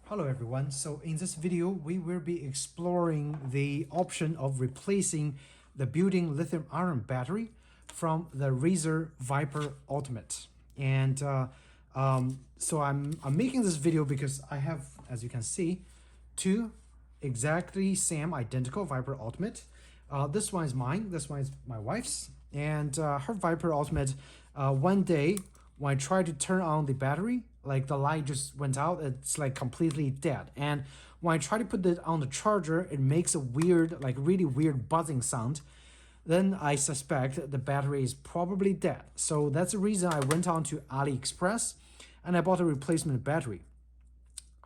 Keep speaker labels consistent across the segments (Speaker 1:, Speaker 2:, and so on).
Speaker 1: Hello everyone, so in this video we will be exploring the option of replacing the built-in lithium ion battery from the Razer Viper Ultimate. And so I'm making this video because I have, as you can see, two exactly same identical Viper Ultimate. This one is mine, this one is my wife's, and her Viper Ultimate, one day when I tried to turn on the battery, like the light just went out, it's like completely dead. And when I try to put it on the charger, it makes a weird, like really weird buzzing sound. Then I suspect the battery is probably dead. So that's the reason I went on to AliExpress and I bought a replacement battery.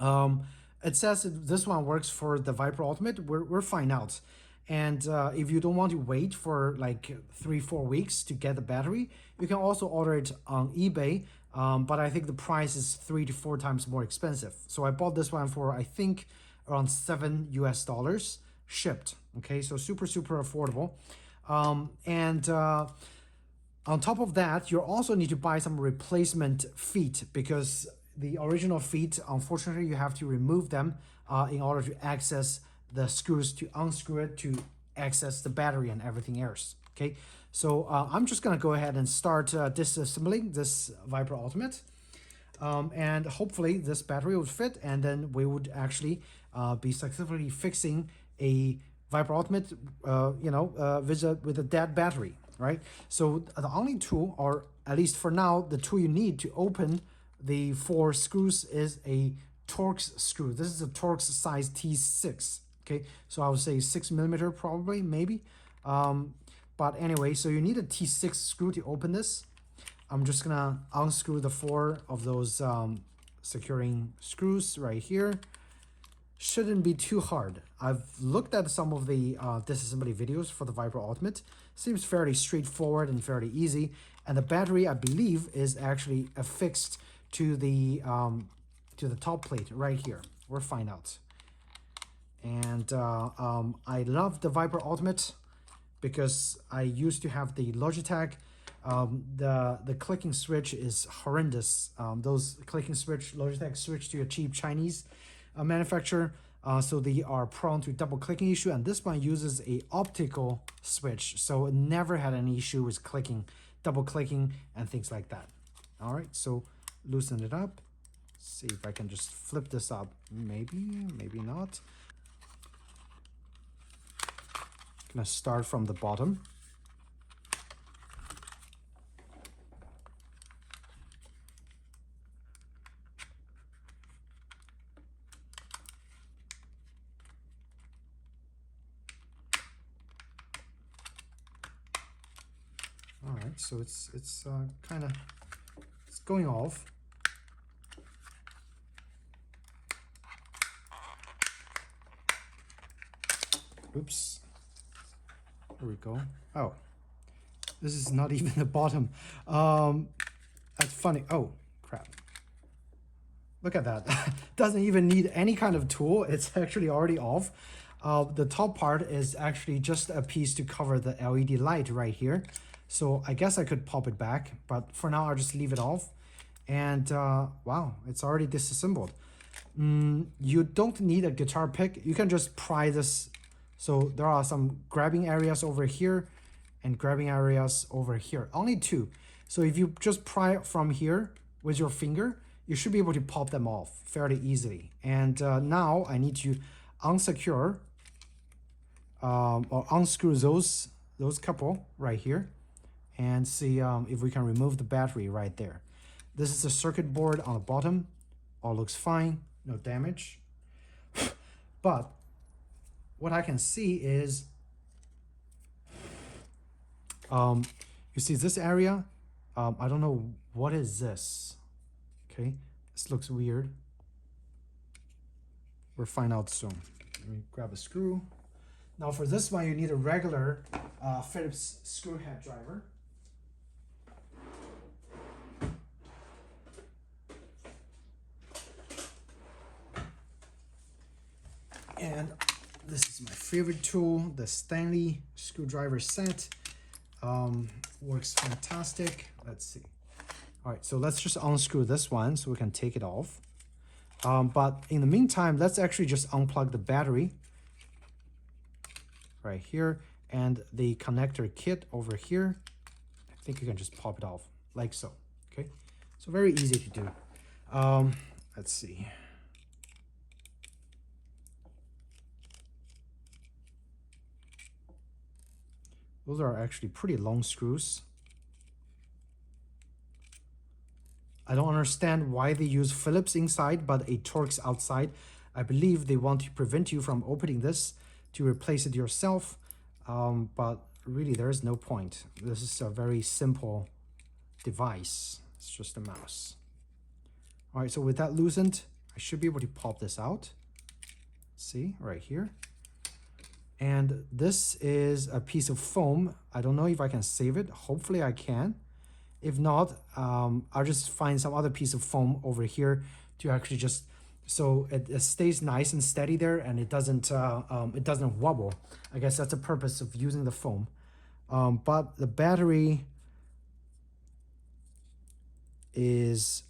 Speaker 1: It says that this one works for the Viper Ultimate. We're fine out. And if you don't want to wait for like 3-4 weeks to get the battery, you can also order it on eBay. But I think the price is 3 to 4 times more expensive. So I bought this one for, I think, around $7 US shipped. Okay, so super affordable. And on top of that, you also need to buy some replacement feet because the original feet, unfortunately, you have to remove them in order to access the screws, to unscrew it, to access the battery and everything else. Okay, so I'm just gonna go ahead and start disassembling this Viper Ultimate, and hopefully this battery would fit, and then we would actually be successfully fixing a Viper Ultimate, with a dead battery, right? So the only tool, or at least for now, the tool you need to open the 4 screws is a Torx screw. This is a Torx size T6. Okay, so I would say 6mm probably, maybe. But anyway, so you need a T6 screw to open this. I'm just gonna unscrew the 4 of those securing screws right here. Shouldn't be too hard. I've looked at some of the disassembly videos for the Viper Ultimate. Seems fairly straightforward and fairly easy. And the battery, I believe, is actually affixed to the top plate right here. We'll find out. And I love the Viper Ultimate because I used to have the Logitech. The clicking switch is horrendous. Those clicking switch, Logitech switched to a cheap Chinese manufacturer, so they are prone to double clicking issue, and this one uses a optical switch, so it never had any issue with clicking, double clicking, and things like that. All right, so loosen it up. See if I can just flip this up. Maybe not. Gonna start from the bottom. All right, so it's kind of going off. Oops. There we go. Oh, this is not even the bottom. That's funny. Oh, crap. Look at that. Doesn't even need any kind of tool. It's actually already off. The top part is actually just a piece to cover the LED light right here. So I guess I could pop it back, but for now I'll just leave it off. And wow, it's already disassembled. You don't need a guitar pick. You can just pry this. So there are some grabbing areas over here and grabbing areas over here. Only 2. So if you just pry from here with your finger, you should be able to pop them off fairly easily. And now I need to unsecure or unscrew those couple right here and see if we can remove the battery right there. This is a circuit board on the bottom. All looks fine, no damage. But what I can see is, you see this area, I don't know, what is this? Okay, this looks weird. We'll find out soon. Let me grab a screw. Now for this one, you need a regular Phillips screw head driver. And this is my favorite tool, the Stanley screwdriver set. Works fantastic. Let's see. All right, so let's just unscrew this one so we can take it off. But in the meantime, let's actually just unplug the battery right here and the connector kit over here. I think you can just pop it off like so. Okay, so very easy to do. Let's see. Those are actually pretty long screws. I don't understand why they use Phillips inside but a Torx outside. I believe they want to prevent you from opening this to replace it yourself, but really there is no point. This is a very simple device. It's just a mouse. All right, so with that loosened, I should be able to pop this out. See, right here. And this is a piece of foam. I don't know if I can save it. Hopefully I can. If not, I'll just find some other piece of foam over here to actually just, so it stays nice and steady there and it doesn't wobble. I guess that's the purpose of using the foam. But the battery is,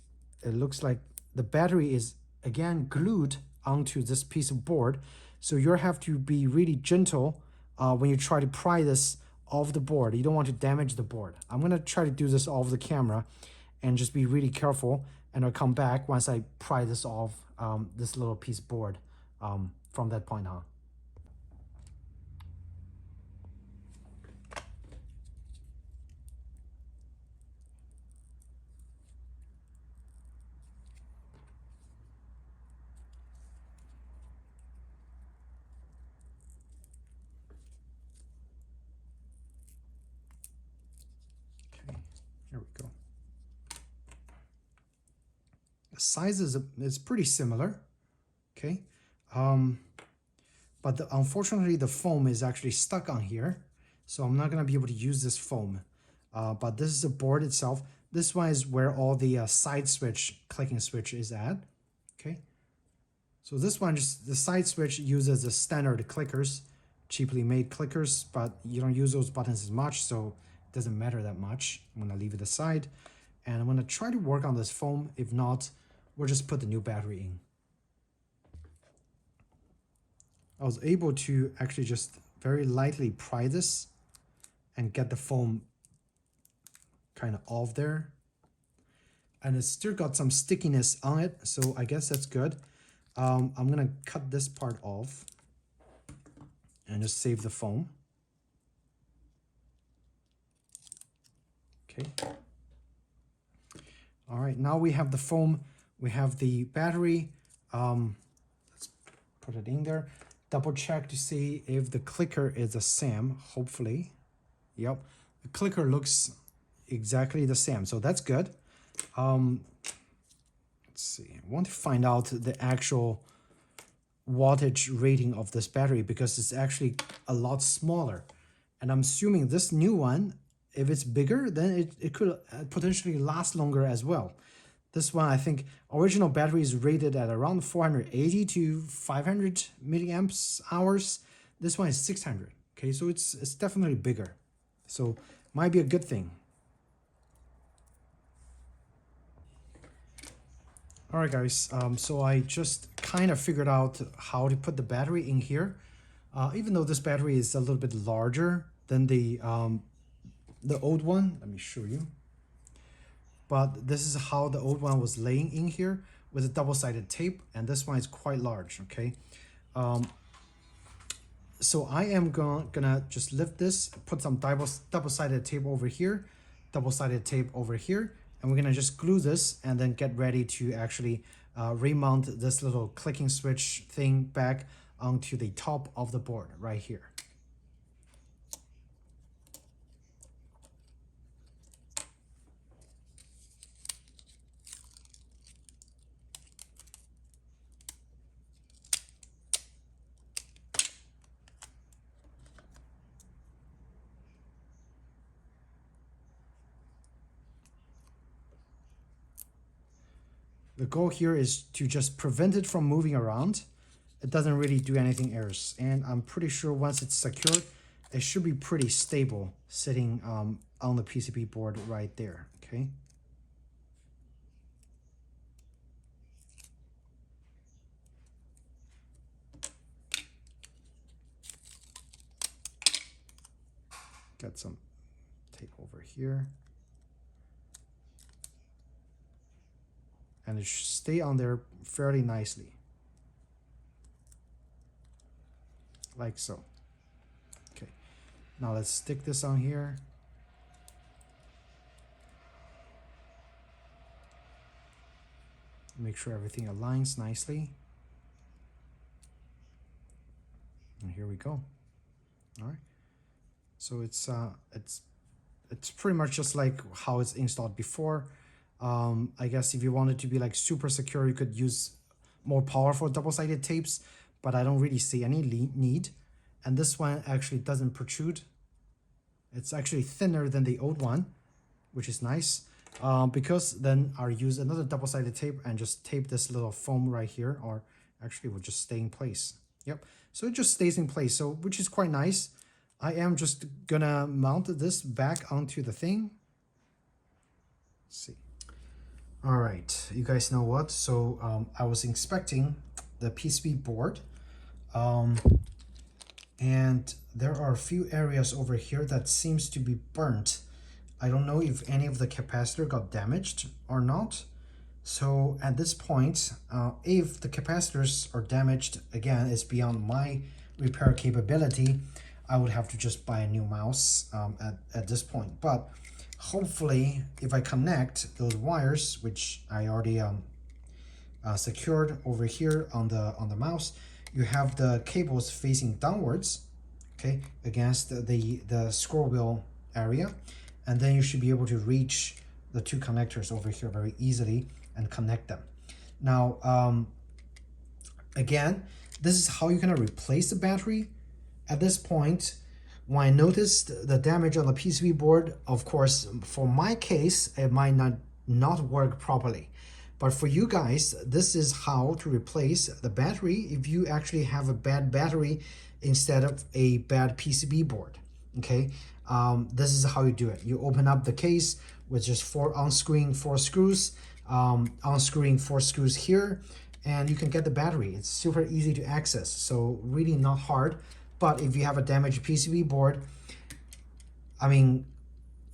Speaker 1: it looks like the battery is again glued onto this piece of board. So you have to be really gentle when you try to pry this off the board. You don't want to damage the board. I'm gonna try to do this off the camera and just be really careful, and I'll come back once I pry this off this little piece of board from that point on. Okay, here we go. The size is pretty similar, okay? But unfortunately the foam is actually stuck on here, so I'm not gonna be able to use this foam. But this is the board itself. This one is where all the side switch, clicking switch is at, okay? So this one, just the side switch uses the standard clickers, cheaply made clickers, but you don't use those buttons as much, so it doesn't matter that much. I'm gonna leave it aside, and I'm gonna try to work on this foam. If not, we'll just put the new battery in. I was able to actually just very lightly pry this and get the foam kind of off there. And it's still got some stickiness on it, so I guess that's good. I'm gonna cut this part off and just save the foam. Okay. All right, now we have the foam, we have the battery. Let's put it in there. Double check to see if the clicker is the same, hopefully. Yep, the clicker looks exactly the same, so that's good. Let's see, I want to find out the actual wattage rating of this battery because it's actually a lot smaller. And I'm assuming this new one, if it's bigger, then it could potentially last longer as well. This one, I think, original battery is rated at around 480 to 500 milliamps hours. This one is 600. Okay, so it's definitely bigger. So might be a good thing. All right, guys. So I just kind of figured out how to put the battery in here. Even though this battery is a little bit larger than the old one, let me show you. But this is how the old one was laying in here with a double-sided tape, and this one is quite large, okay? So I am gonna just lift this, put some double-sided tape over here, double-sided tape over here, and we're gonna just glue this and then get ready to actually remount this little clicking switch thing back onto the top of the board right here. The goal here is to just prevent it from moving around. It doesn't really do anything else. And I'm pretty sure once it's secured, it should be pretty stable sitting on the PCB board right there, okay? Get some tape over here. And it should stay on there fairly nicely. Like so. Okay, now let's stick this on here. Make sure everything aligns nicely. And here we go. All right. So it's pretty much just like how it's installed before. I guess if you wanted to be like super secure, you could use more powerful double-sided tapes, but I don't really see any need. And this one actually doesn't protrude. It's actually thinner than the old one, which is nice. Because then I'll use another double-sided tape and just tape this little foam right here, or actually will just stay in place. Yep, so it just stays in place, so which is quite nice. I am just gonna mount this back onto the thing. Let's see. All right, you guys know what? So I was inspecting the PCB board, and there are a few areas over here that seems to be burnt. I don't know if any of the capacitor got damaged or not. So at this point, if the capacitors are damaged, again, it's beyond my repair capability, I would have to just buy a new mouse at this point. But hopefully, if I connect those wires, which I already secured over here on the mouse, you have the cables facing downwards, okay, against the scroll wheel area. And then you should be able to reach the two connectors over here very easily and connect them. Now, again, this is how you're gonna replace the battery. At this point, when I noticed the damage on the PCB board, of course, for my case, it might not work properly. But for you guys, this is how to replace the battery if you actually have a bad battery instead of a bad PCB board, okay? This is how you do it. You open up the case with just unscrewing 4 screws, unscrewing 4 screws here, and you can get the battery. It's super easy to access, so really not hard. But if you have a damaged PCB board, I mean,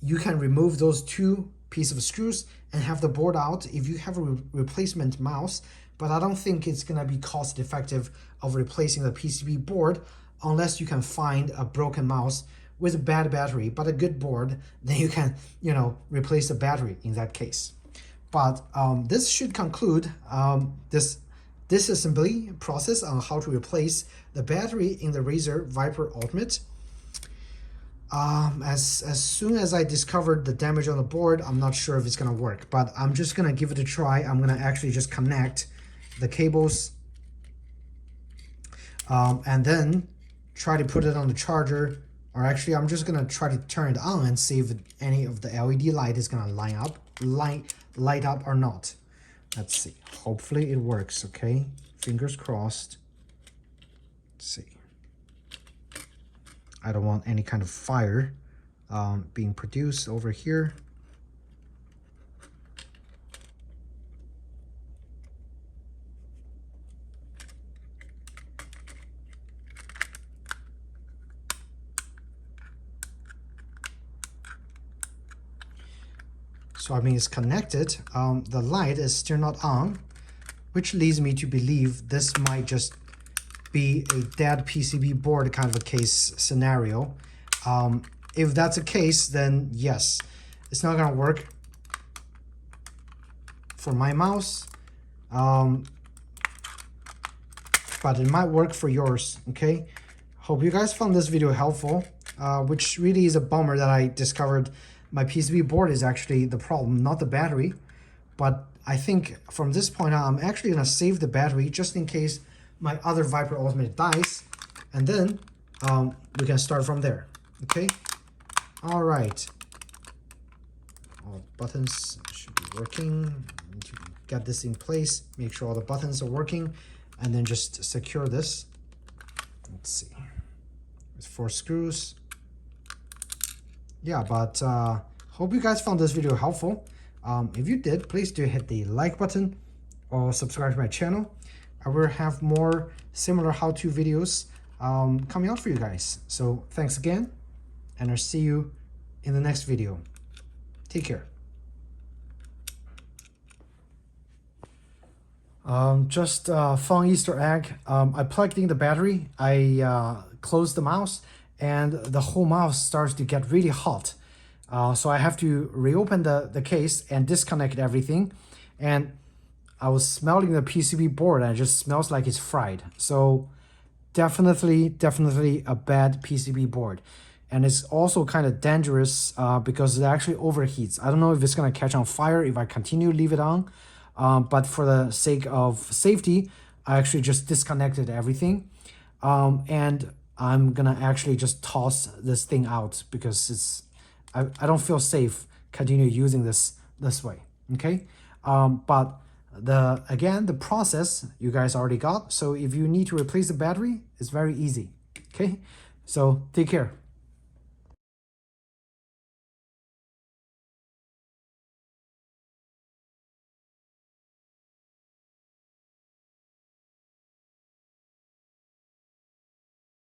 Speaker 1: you can remove those 2 pieces of screws and have the board out if you have a replacement mouse. But I don't think it's gonna be cost effective of replacing the PCB board unless you can find a broken mouse with a bad battery, but a good board, then you can, you know, replace the battery in that case. But this should conclude this disassembly process on how to replace the battery in the Razer Viper Ultimate. As soon as I discovered the damage on the board, I'm not sure if it's gonna work, but I'm just gonna give it a try. I'm gonna actually just connect the cables and then try to put it on the charger. Or actually, I'm just gonna try to turn it on and see if any of the LED light is gonna light up or not. Let's see. Hopefully it works, okay? Fingers crossed. Let's see. I don't want any kind of fire being produced over here. So I mean, it's connected. The light is still not on, which leads me to believe this might just be a dead PCB board kind of a case scenario. If that's the case, then yes, it's not gonna work for my mouse, but it might work for yours, okay? Hope you guys found this video helpful, which really is a bummer that I discovered my PCB board is actually the problem, not the battery. But I think from this point on, I'm actually gonna save the battery just in case my other Viper Ultimate dies, and then we can start from there, okay? All right. All buttons should be working. I need to get this in place, make sure all the buttons are working, and then just secure this. Let's see, with 4 screws. Yeah, but hope you guys found this video helpful. If you did, please do hit the like button or subscribe to my channel. I will have more similar how-to videos coming out for you guys. So thanks again, and I'll see you in the next video. Take care. Just fun Easter egg. I plugged in the battery, I closed the mouse, and the whole mouse starts to get really hot. So I have to reopen the case and disconnect everything. And I was smelling the PCB board and it just smells like it's fried. So definitely a bad PCB board. And it's also kind of dangerous because it actually overheats. I don't know if it's gonna catch on fire if I continue to leave it on. But for the sake of safety, I actually just disconnected everything. And I'm gonna actually just toss this thing out because I don't feel safe continue using this way, okay? But the process you guys already got. So if you need to replace the battery, it's very easy, okay? So take care.